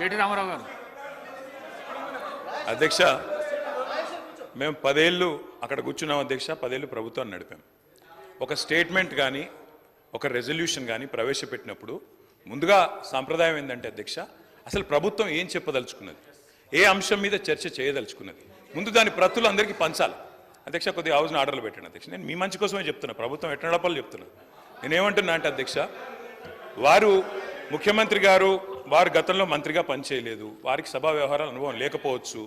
KT Ramarao గారు. అధ్యక్ష, మేము 10 ఏళ్ళు అక్కడ కూర్చున్నాం అధ్యక్ష. 10 ఏళ్ళు ప్రభుత్వాన్ని నడిపాం. ఒక స్టేట్మెంట్ కానీ ఒక రెజల్యూషన్ కానీ ప్రవేశపెట్టినప్పుడు ముందుగా సాంప్రదాయం ఏంటంటే అధ్యక్ష, అసలు ప్రభుత్వం ఏం చెప్పదలుచుకున్నది, ఏ అంశం మీద చర్చ చేయదలుచుకున్నది, ముందు దాని ప్రతులు అందరికీ పంచాలి. అధ్యక్ష, కొద్దిగా హౌస్ని ఆర్డర్లు పెట్టాను అధ్యక్ష. నేను మీ మంచి కోసమే చెప్తున్నా, ప్రభుత్వం ఎట్లా నడపాలో చెప్తున్నా. నేనేమంటున్నా అంటే అధ్యక్ష, వారు ముఖ్యమంత్రి గారు వారు గతంలో మంత్రిగా పనిచేయలేదు, వారికి సభా వ్యవహారాల అనుభవం లేకపోవచ్చు.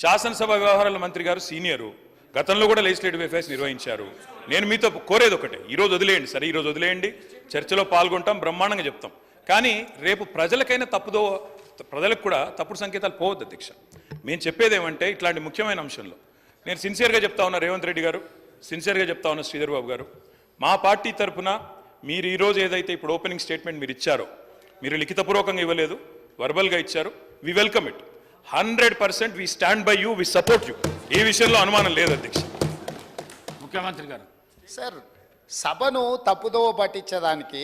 శాసనసభ వ్యవహారాల మంత్రి గారు సీనియరు, గతంలో కూడా లెజిస్లేటివ్ అఫైర్స్ నిర్వహించారు. నేను మీతో కోరేది ఒకటే, ఈరోజు వదిలేయండి, సరే ఈరోజు వదిలేయండి, చర్చలో పాల్గొంటాం, బ్రహ్మాండంగా చెప్తాం. కానీ రేపు ప్రజలకు కూడా తప్పుడు సంకేతాలు పోవద్దు అధ్యక్ష. మేము చెప్పేది ఏమంటే, ఇట్లాంటి ముఖ్యమైన అంశంలో నేను సిన్సియర్గా చెప్తా ఉన్నా, రేవంత్ రెడ్డి గారు సిన్సియర్గా చెప్తా ఉన్నా, శ్రీధర్ బాబు గారు, మా పార్టీ తరఫున మీరు ఈరోజు ఏదైతే ఇప్పుడు ఓపెనింగ్ స్టేట్మెంట్ మీరు ఇచ్చారో, మీరు లిఖితపూర్వకంగా ఇవ్వలేదు, వర్బల్గా ఇచ్చారు, we welcome it. 100% we stand by you, we support you. ఏ విషయంలో అనుమానం లేదు అధ్యక్ష. ముఖ్యమంత్రి గారు. సార్, సభను తప్పుదోవ పట్టించడానికి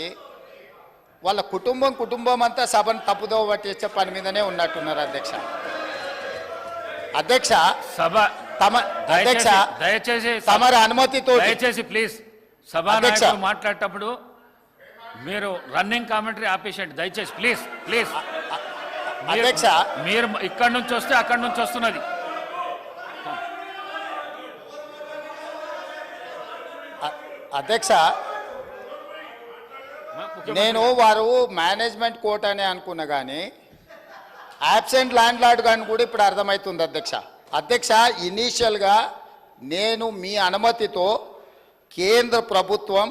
వాళ్ళ కుటుంబం అంతా సభను తప్పుదోవ పట్టించే పని మీదనే ఉన్నట్టున్నారు అధ్యక్ష. అధ్యక్ష, సభ దయచేసి తమరి అనుమతితో దయచేసి ప్లీజ్ సభానాయకులు మాట్లాడేటప్పుడు మీరు రన్నింగ్ కామెంటరీ ఆపేసేయండి దయచేసి, ప్లీజ్ ప్లీజ్. అధ్యక్ష, మీరు ఇక్కడి నుంచి వస్తే అక్కడి నుంచి వస్తున్నది. అధ్యక్ష, నేను వారు మేనేజ్మెంట్ కోర్ట్ అనే అనుకున్నా కానీ యాబ్సెంట్ ల్యాండ్ లార్డ్ కానీ కూడా ఇప్పుడు అర్థమవుతుంది అధ్యక్ష. అధ్యక్ష, ఇనీషియల్గా నేను మీ అనుమతితో కేంద్ర ప్రభుత్వం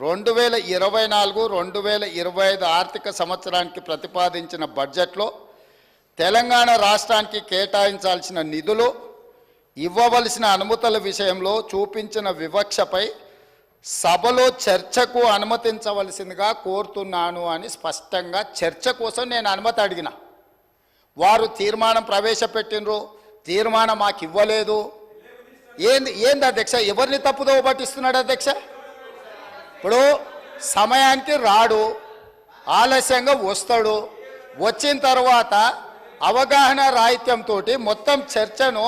2024-2025 ఆర్థిక సంవత్సరానికి ప్రతిపాదించిన బడ్జెట్లో తెలంగాణ రాష్ట్రానికి కేటాయించాల్సిన నిధులు, ఇవ్వవలసిన అనుమతుల విషయంలో చూపించిన వివక్షపై సభలో చర్చకు అనుమతించవలసిందిగా కోరుతున్నాను అని స్పష్టంగా చర్చ కోసం నేను అనుమతి అడిగిన. వారు తీర్మానం ప్రవేశపెట్టినరు, తీర్మానం మాకు ఇవ్వలేదు. ఏంది అధ్యక్ష, ఎవరిని తప్పుదోవ పట్టిస్తున్నాడు అధ్యక్ష? ఇప్పుడు సమయానికి రాడు, ఆలస్యంగా వస్తాడు, వచ్చిన తర్వాత అవగాహన రాహిత్యంతో మొత్తం చర్చను,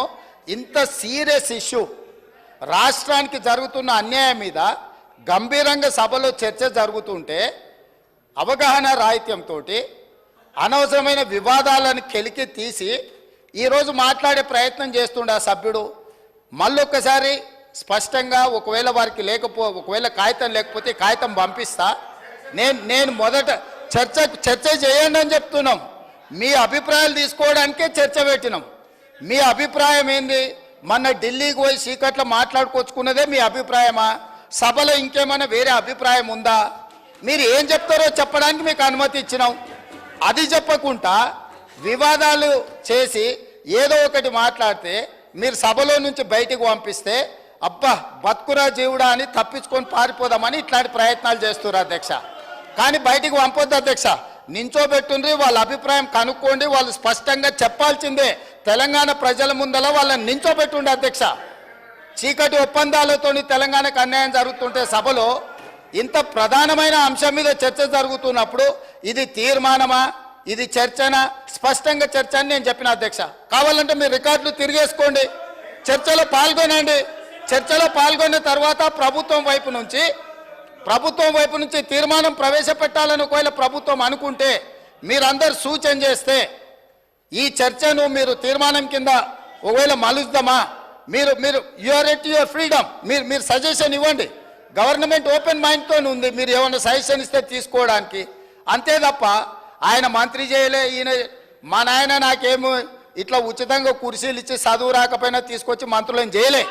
ఇంత సీరియస్ ఇష్యూ రాష్ట్రానికి జరుగుతున్న అన్యాయం మీద గంభీరంగా సభలో చర్చ జరుగుతుంటే అవగాహన రాహిత్యంతో అనవసరమైన వివాదాలను కెలికి తీసి ఈరోజు మాట్లాడే ప్రయత్నం చేస్తుండే ఆ సభ్యుడు. మళ్ళొక్కసారి స్పష్టంగా ఒకవేళ కాగితం లేకపోతే కాగితం పంపిస్తా. నేను మొదట చర్చ చేయండి అని చెప్తున్నాం. మీ అభిప్రాయాలు తీసుకోవడానికే చర్చ పెట్టినాం. మీ అభిప్రాయం ఏంది? మొన్న ఢిల్లీకి పోయి చీకట్లో మాట్లాడుకొచ్చుకున్నదే మీ అభిప్రాయమా? సభలో ఇంకేమైనా వేరే అభిప్రాయం ఉందా? మీరు ఏం చెప్తారో చెప్పడానికి మీకు అనుమతి ఇచ్చినాం. అది చెప్పకుండా వివాదాలు చేసి ఏదో ఒకటి మాట్లాడితే మీరు సభలో నుంచి బయటికి పంపిస్తే అబ్బా బతుకురా జీవుడా అని తప్పించుకొని పారిపోదామని ఇట్లాంటి ప్రయత్నాలు చేస్తున్నారు అధ్యక్ష. కానీ బయటికి పంపొద్దు అధ్యక్ష, నించోబెట్టుండ్రి, వాళ్ళ అభిప్రాయం కనుక్కోండి, వాళ్ళు స్పష్టంగా చెప్పాల్సిందే. తెలంగాణ ప్రజల ముందల వాళ్ళని నించోబెట్టుండే అధ్యక్ష. చీకటి ఒప్పందాలతో తెలంగాణకు అన్యాయం జరుగుతుంటే సభలో ఇంత ప్రధానమైన అంశం మీద చర్చ జరుగుతున్నప్పుడు ఇది తీర్మానమా, ఇది చర్చనా? స్పష్టంగా చర్చ అని నేను చెప్పిన అధ్యక్ష. కావాలంటే మీరు రికార్డులు తిరిగేసుకోండి, చర్చలో పాల్గొనండి. చర్చలో పాల్గొన్న తర్వాత ప్రభుత్వం వైపు నుంచి తీర్మానం ప్రవేశపెట్టాలని ఒకవేళ ప్రభుత్వం అనుకుంటే మీరందరూ సూచన చేస్తే ఈ చర్చను మీరు తీర్మానం కింద ఒకవేళ మలుద్దామా? మీరు యువర్ ఎట్ యువర్ ఫ్రీడమ్, మీరు సజెషన్ ఇవ్వండి. గవర్నమెంట్ ఓపెన్ మైండ్తో ఉంది, మీరు ఏమైనా సజెషన్ ఇస్తే తీసుకోవడానికి. అంతే తప్ప ఆయన మంత్రి చేయలే, ఈయన మా నాయన నాకేమో ఇట్లా ఉచితంగా కుర్చీలు ఇచ్చి చదువు రాకపోయినా తీసుకొచ్చి మంత్రులను చేయలే.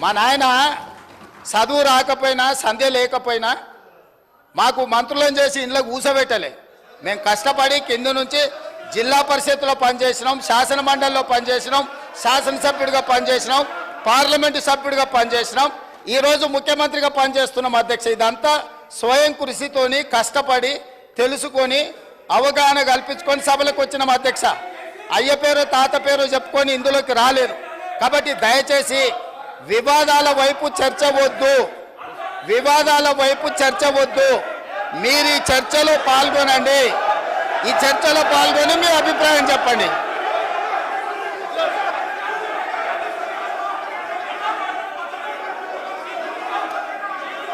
మా నాయన చదువు రాకపోయినా సంధ్య లేకపోయినా మాకు మంత్రులను చేసి ఇంట్లో కూర్చోబెట్టలే. మేము కష్టపడి కింద నుంచి జిల్లా పరిషత్లో పనిచేసినాం, శాసన మండలిలో పనిచేసినాం, శాసనసభ్యుడిగా పనిచేసినాం, పార్లమెంటు సభ్యుడిగా పనిచేసినాం, ఈరోజు ముఖ్యమంత్రిగా పనిచేస్తున్నాం అధ్యక్ష. ఇదంతా స్వయం కృషితోని కష్టపడి తెలుసుకొని అవగాహన కల్పించుకొని సభలకు వచ్చినాం అధ్యక్ష. అయ్య పేరు తాత పేరు చెప్పుకొని ఇందులోకి రాలేదు. కాబట్టి దయచేసి వివాదాల వైపు చర్చ వద్దు, మీరు ఈ చర్చలో పాల్గొనండి. ఈ చర్చలో పాల్గొని మీ అభిప్రాయం చెప్పండి.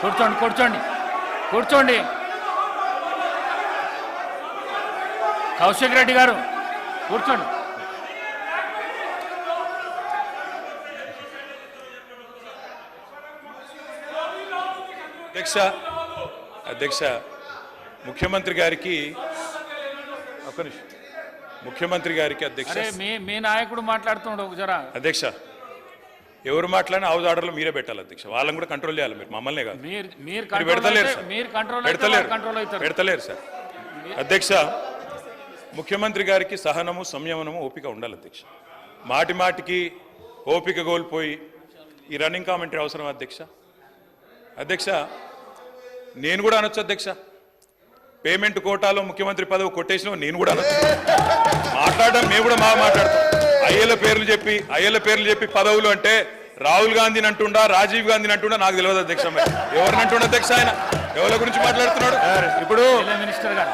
కూర్చోండి కూర్చోండి కూర్చోండి. కౌశిక్ రెడ్డి గారు కూర్చోండి. అధ్యక్ష ముఖ్యమంత్రి గారికి ఒక్క నిమిషం. ముఖ్యమంత్రి గారికి అధ్యక్ష అరే మీ నాయకుడు మాట్లాడుతుండు జరా. అధ్యక్ష ఎవరు మాట్లాడినా హౌస్ ఆర్డర్లో మీరే పెట్టాలి అధ్యక్ష. వాళ్ళని కూడా కంట్రోల్ చేయాలి మీరు, మమ్మల్నే కాదు. మీరు పెడతలేరు సార్. కంట్రోల్ పెడతలేరు సార్. అధ్యక్ష ముఖ్యమంత్రి గారికి సహనము సంయమనము ఓపిక ఉండాలి అధ్యక్ష. మాటి మాటికి ఓపిక కోల్పోయి ఈ రన్నింగ్ కామెంటరీ అవసరం అధ్యక్ష. అధ్యక్ష నేను కూడా అనొచ్చు అధ్యక్ష, పేమెంట్ కోటాలో ముఖ్యమంత్రి పదవి కొట్టేసిన నేను కూడా అనొచ్చు. మాట్లాడడం మేము కూడా మాట్లాడతాం. అయ్యల పేర్లు చెప్పి పదవులు అంటే రాహుల్ గాంధీని అంటుండా, రాజీవ్ గాంధీని అంటుండా నాకు తెలియదు అధ్యక్ష. ఎవరిని అంటుండ అధ్యక్ష? ఆయన ఎవరి గురించి మాట్లాడుతున్నాడు ఇప్పుడు? మినిస్టర్ గారు